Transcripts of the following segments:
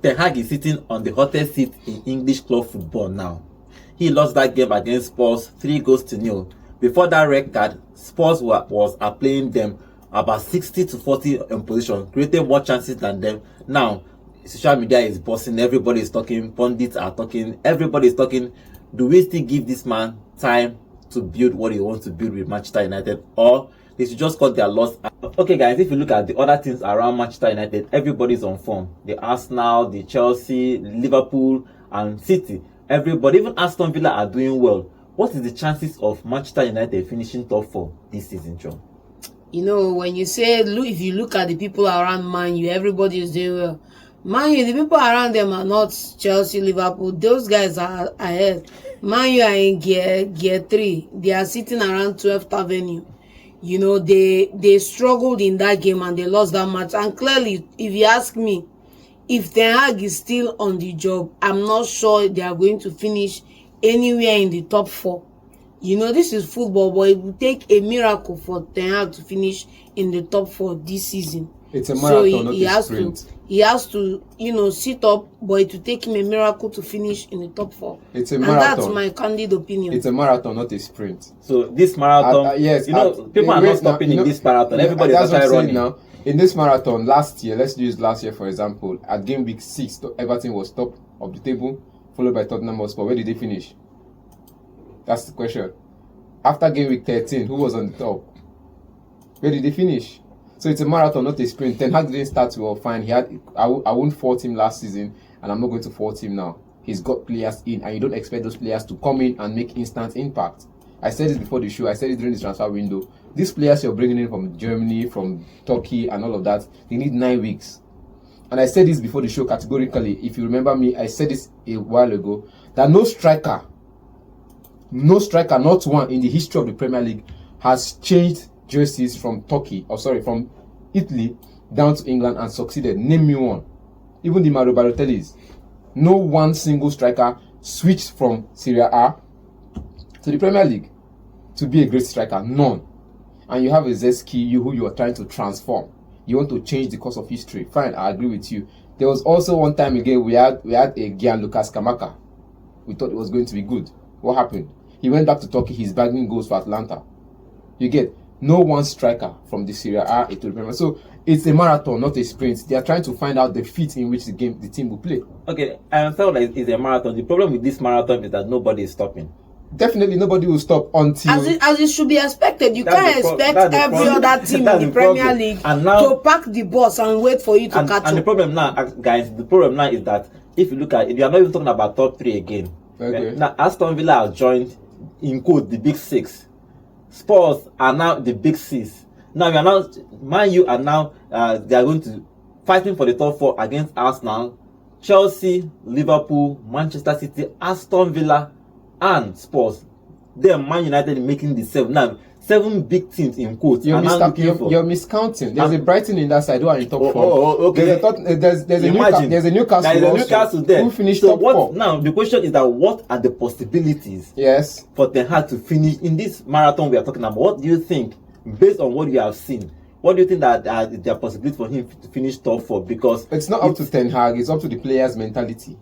Ten Hag is sitting on the hottest seat in English club football now. He lost that game against Spurs 3-0. Before that red card, Spurs was playing them about 60-40 in position, creating more chances than them. Now, social media is bossing, everybody is talking, pundits are talking, everybody is talking. Do we still give this man time to build what he wants to build with Manchester United, or they should just cut their loss? Okay guys, if you look at the other teams around Manchester United, everybody's on form. The Arsenal, the Chelsea, Liverpool and City, everybody, even Aston Villa are doing well. What is the chances of Manchester United finishing top 4 this season, John? You know, when you say, look, if you look at the people around Man U, everybody is doing well. Man U, the people around them are not Chelsea, Liverpool. Those guys are ahead. Man U are in gear 3. They are sitting around 12th Avenue. You know, they struggled in that game and they lost that match. And clearly, if you ask me, if Ten Hag is still on the job, I'm not sure they are going to finish anywhere in the top 4. You know, this is football, but it will take a miracle for Ten Hag to finish in the top 4 this season. It's a marathon, not a sprint. He has to, you know, sit up, but it will take him a miracle to finish in the top 4. It's a marathon. And that's my candid opinion. It's a marathon, not a sprint. So this marathon, yes, you know, people are not stopping in this marathon. Everybody is actually running. Now, in this marathon, last year, let's use last year for example, at game week 6, Everton was top of the table, followed by Tottenham Hotspur. Where did they finish? That's the question. After game week 13, who was on the top? Where did they finish? So it's a marathon, not a sprint. Ten Hag didn't start well, fine. I won't fault him last season, and I'm not going to fault him now. He's got players in, and you don't expect those players to come in and make instant impact. I said it before the show. I said it during the transfer window. These players you're bringing in from Germany, from Turkey, and all of that, they need 9 weeks. And I said this before the show categorically. If you remember me, I said this a while ago, that no striker, not one in the history of the Premier League has changed jerseys from from Italy down to England and succeeded. Name me one. Even the Mario Balotellis. No one single striker switched from Serie A to the Premier League to be a great striker. None. And you have a Zeski, who you are trying to transform. You want to change the course of history. Fine, I agree with you. There was also one time again we had a Gianluca Scamacca. We thought it was going to be good. What happened? He went back to Turkey. He's bagging goals for Atlanta. You get no one striker from the Serie A to the Premier. So it's a marathon, not a sprint. They are trying to find out the fit in which the team will play. Okay, I understand that it's a marathon. The problem with this marathon is that nobody is stopping. Definitely nobody will stop until... As it should be expected. You can't expect every other team in the Premier League to pack the bus and wait for you to catch up. And the problem now, guys, is that if you look at it, you are not even talking about top 3 again. Okay. Now, Aston Villa has joined, in quote, the big 6. Spurs are now the big 6. Now, Man U are now, they are going to fighting for the top 4 against Arsenal, Chelsea, Liverpool, Manchester City, Aston Villa, and Spurs. Then Man United making the 7. Now, 7 big teams in quotes. You're miscounting. There's a Brighton in that side who are in top 4. Okay. There's a Newcastle there who finished so top 4. Now, the question is that what are the possibilities for Ten Hag to finish in this marathon we are talking about? What do you think, based on what you have seen? What do you think that there are possibilities for him to finish top 4? Because it's not up to Ten Hag, it's up to the players' mentality.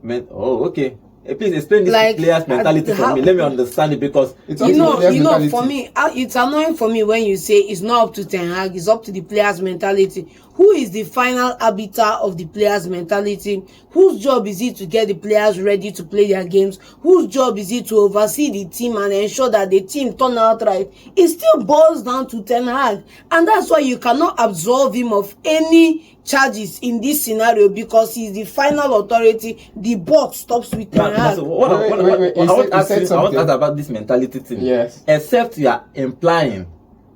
Okay. Please explain this players' mentality for me. Let me understand it, because it's for me, it's annoying for me when you say it's not up to Ten Hag, it's up to the players' mentality. Who is the final arbiter of the players' mentality? Whose job is it to get the players ready to play their games? Whose job is it to oversee the team and ensure that the team turn out right? It still boils down to Ten Hag, and that's why you cannot absolve him of any charges in this scenario, because he's the final authority. The buck stops with Ten Hag. I want to ask about this mentality thing. Yes. Except you are implying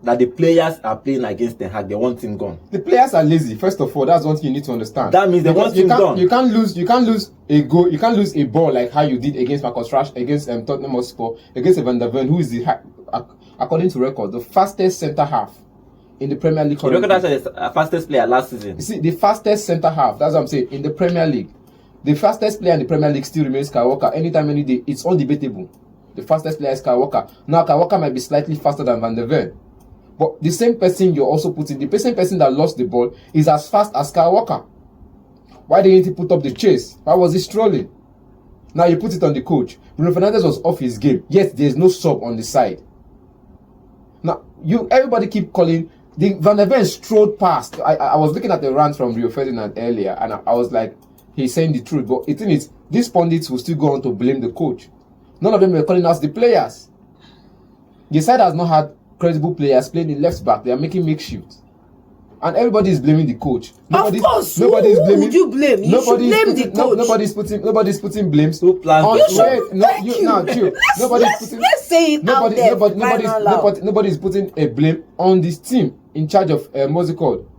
that the players are playing against Ten Hag, they want him gone. The players are lazy. First of all, that's one thing you need to understand. That means they want him gone. You can't lose a goal. You can't lose a ball like how you did against Marcus Rashford, against Tottenham Hotspur, against Van der Ven, who is according to record the fastest centre half in the Premier League. You reckon that's the fastest player last season? You see, the fastest centre half. That's what I'm saying in the Premier League. The fastest player in the Premier League still remains Kyle Walker. Anytime, any day, it's undebatable. The fastest player is Kyle Walker. Now, Kyle Walker might be slightly faster than Van der Ven. But the same person you're also putting, the same person that lost the ball is as fast as Kyle Walker. Why didn't he put up the chase? Why was he strolling? Now you put it on the coach. Bruno Fernandes was off his game. Yet there's no sub on the side. Now everybody keep calling. The Van der Ven strode past. I was looking at the rant from Rio Ferdinand earlier, and I was like, he's saying the truth. But the thing is, these pundits will still go on to blame the coach. None of them were calling us the players. The side has not had credible players playing in left back. They are making makeshift. And everybody is blaming the coach. Of course, who would you blame? You should blame the coach. Nobody's putting blames. Let's say it out there. Nobody's putting a blame on this team in charge of what's it called?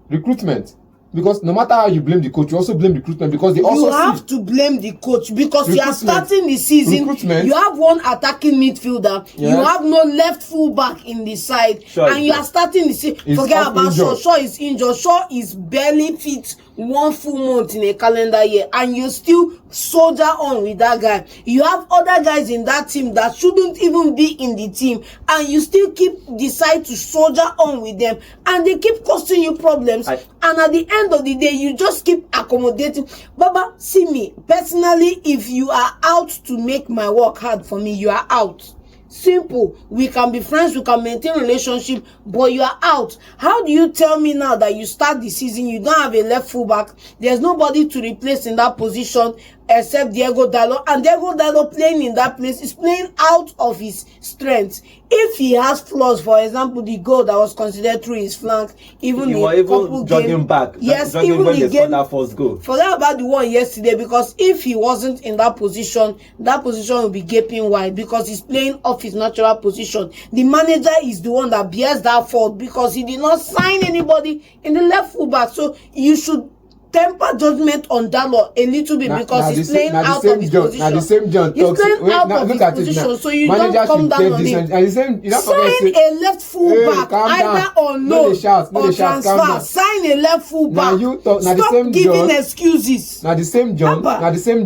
Recruitment. Because no matter how you blame the coach, you also blame recruitment because they also to blame the coach because you are starting the season. You have one attacking midfielder. Yes. You have no left full back in the side, and you are starting the season. Forget about Shaw. Shaw is injured. Shaw is barely fit 1 full month in a calendar year, and you still soldier on with that guy. You have other guys in that team that shouldn't even be in the team, and you still decide to soldier on with them, and they keep costing you problems. And at the end of the day, you just keep accommodating. Baba, see me personally, if you are out to make my work hard for me, you are out. Simple. We can be friends, we can maintain relationship, but you are out. How do you tell me now that you start the season, you don't have a left fullback, there's nobody to replace in that position except Diego Dalot, and Diego Dalot playing in that place is playing out of his strength. If he has flaws, for example, the goal that was considered through his flank, even jogging back. Yes, even the game. That first goal. Forget about the one yesterday, because if he wasn't in that position will be gaping wide because he's playing off his natural position. The manager is the one that bears that fault because he did not sign anybody in the left fullback. So you should temper judgment on Dalot a little bit because he's playing out of his position. Now the same John he's playing out of his position, so you don't come down on him. Sign a left fullback, either on loan or transfer. Sign a left fullback. Stop giving excuses. Now the same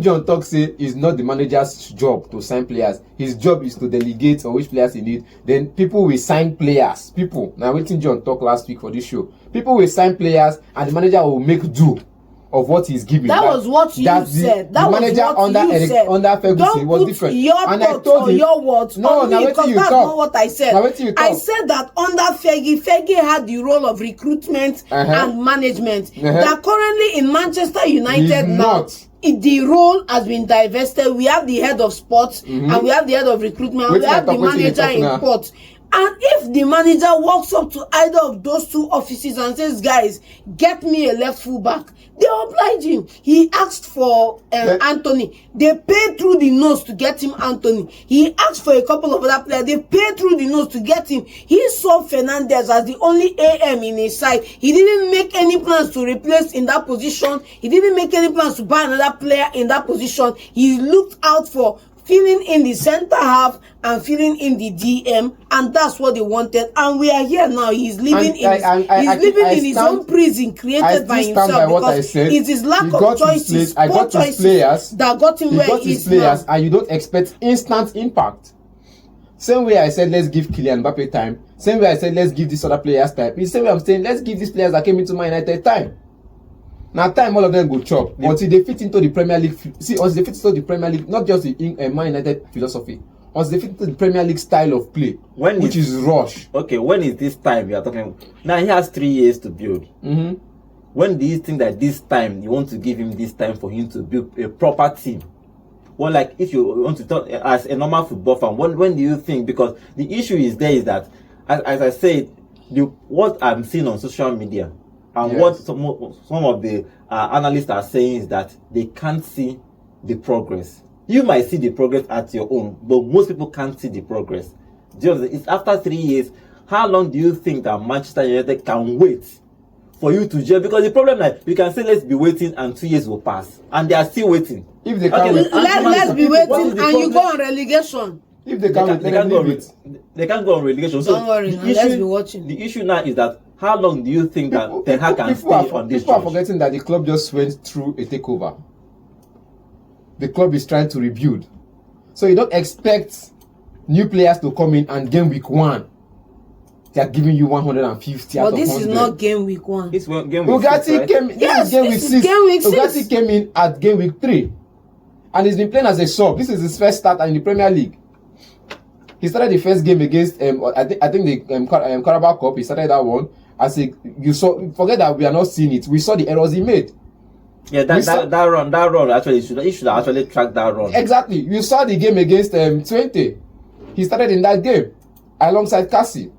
John talks say it's not the manager's job to sign players. His job is to delegate on which players he needs. Then people will sign players. Now waiting John talk last week for this show. People will sign players and the manager will make do of what he's giving. That was what you said. That the manager under Ferguson was different. Your thoughts or your words on me, because that's not what I said. I said that under Fergie had the role of recruitment and management. That currently in Manchester United now, the role has been divested. We have the head of sports and we have the head of recruitment. We have the manager in sports. And if the manager walks up to either of those two offices and says, guys, get me a left full back, they oblige him. He asked for Anthony. They paid through the nose to get him Anthony. He asked for a couple of other players. They paid through the nose to get him. He saw Fernandes as the only AM in his side. He didn't make any plans to replace in that position. He didn't make any plans to buy another player in that position. He looked out for filling in the center half and filling in the DM, and that's what they wanted. And we are here now. He's living in his own prison created by himself because it is lack of choices, poor choices that got him where he is now. And you don't expect instant impact. Same way I said, let's give Kylian Mbappe time. Same way I said, let's give these other players time. The same way I'm saying, let's give these players that came into Man United time. Now, time all of them go chop until they fit into the Premier League. See, once they fit into the Premier League, not just the Man United philosophy, once they fit into the Premier League style of play, which is rush. Okay, when is this time you are talking? Now he has 3 years to build. When do you think that this time you want to give him this time for him to build a proper team? Well, like if you want to talk as a normal football fan, when do you think? Because the issue is that, as I said, what I'm seeing on social media. And what some of the analysts are saying is that they can't see the progress. You might see the progress at your own, but most people can't see the progress. It's after 3 years. How long do you think that Manchester United can wait for you to judge? Because the problem is you can say let's be waiting and 2 years will pass, and they are still waiting. If they can't wait, let's be waiting and you go on relegation. If they can't go on relegation. So don't worry, let's be watching. The issue now is that how long do you think that Ten Hag can stay on this? People are forgetting that the club just went through a takeover. The club is trying to rebuild, so you don't expect new players to come in and game week 1 they are giving you 150 out But of this 100. is not game week 1. It's game week Ugarte 6, right? came. This Yes, is game week this is 6. game week 6. Ugarte came in at game week 3, and he's been playing as a sub. This is his first start in the Premier League. He started the first game against I think the Carabao Cup. He started that one. As you saw, forget that we are not seeing it. We saw the errors he made. Yeah, that run actually he should actually track that run. Exactly. You saw the game against 20. He started in that game alongside Cassie.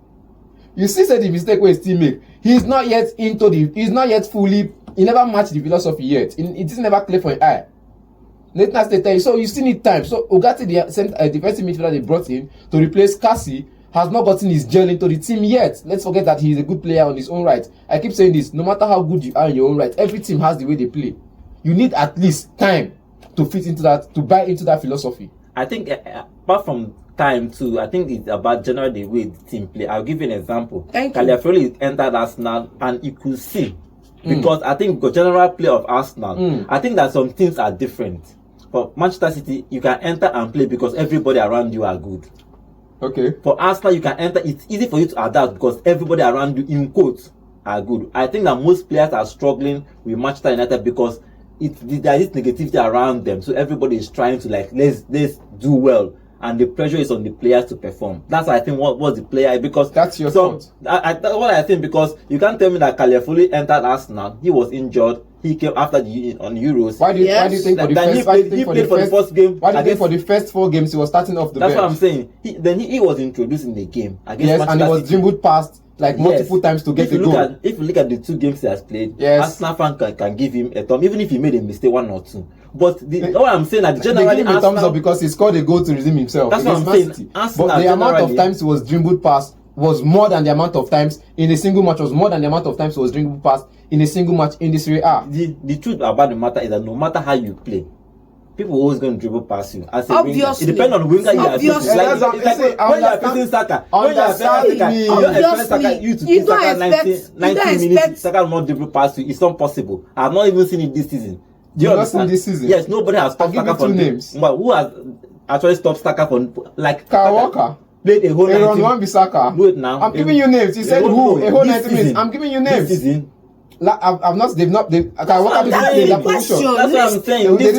You see, said the mistake where his team make. He's not yet fully. He never matched the philosophy yet. It is never clear for an eye. Nathan State tell you, so you still need time. So Ugarte, the defensive midfielder they brought in to replace Cassie, has not gotten his gel into the team yet. Let's forget that he is a good player on his own right. I keep saying this, no matter how good you are in your own right, every team has the way they play. You need at least time to fit into that, to buy into that philosophy. I think apart from time too, I think it's about generally the way the team play. I'll give you an example. Caliafrelli entered Arsenal and you could see, because I think the general play of Arsenal, I think that some things are different. For Manchester City, you can enter and play because everybody around you are good. Okay. For Arsenal, you can enter. It's easy for you to adapt because everybody around you, in quotes, are good. I think that most players are struggling with Manchester United because there is negativity around them. So everybody is trying to let's do well, and the pressure is on the players to perform. That's I think what the player, because that's your thought. That's what I think, because you can't tell me that Caliafrelli entered Arsenal. He was injured. He came after on Euros. Why do you think for the first game? Why do you think for the first 4 games he was starting off the bench? That's what I'm saying. He was introduced in the game against Manchester and he was City. dribbled past multiple times to get a goal. If you look at the 2 games he has played, Arsenal fan can give him a thumb, even if he made a mistake 1 or 2. But what I'm saying that generally they give him a thumbs up because he scored a goal to redeem himself. That's what I'm saying. But the amount of times he was dribbled past was more than the amount of times in a single match. Was more than the amount of times he was dribbled past in a single match in the Serie A. The truth about the matter is that no matter how you play, people are always going to dribble past you. As a winger, it depends on the winger you are facing. It's like when you are facing Saka, you don't expect Saka you to keep Saka 90 minutes. Saka will not dribble past you. It's not possible. I have not even seen it this season. Do you understand? This season? Yes, nobody has stopped Saka from names. But who has actually stopped Saka from Kyle Walker? Played a whole 90 minutes. Wait now. I'm giving you names. He said who? A whole 90 minutes. I'm giving you names. This season. I've not. They've not. Kyle Walker didn't play that position. That's what I'm saying. They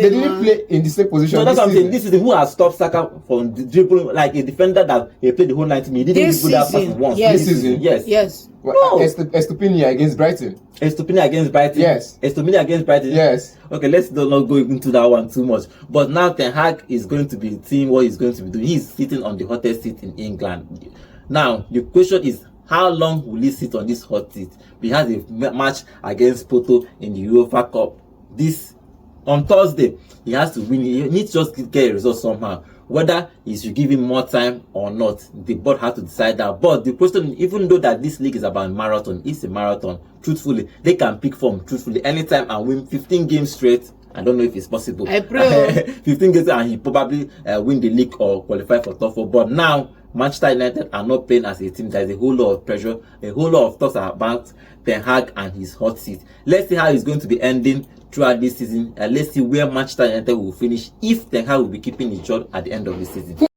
didn't play in the same position. No, that's what I'm saying. This is who has stopped Saka from dribbling like a defender that he played the whole 90 minutes. He didn't dribble that person once. This season. Yes. No. Estupiñán against Brighton. Estupiñán against Brighton. Yes. Estupiñán against Brighton. Yes. Okay, let's not go into that one too much. But now Ten Hag is going to be seeing what he's going to be doing. He's sitting on the hottest seat in England. Now the question is, how long will he sit on this hot seat? We had a match against Porto in the UEFA Cup. On Thursday, he has to win. He needs to just get a result somehow. Whether he should give him more time or not, the board has to decide that. But the question, even though that this league is about marathon, it's a marathon. Truthfully, they can pick form truthfully anytime and win 15 games straight. I don't know if it's possible. I pray. 15 games and he probably win the league or qualify for top 4. But now, Manchester United are not playing as a team. There's a whole lot of pressure, a whole lot of talks about Ten Hag and his hot seat. Let's see how it's going to be ending throughout this season. Let's see where Manchester United will finish, if Ten Hag will be keeping his job at the end of the season.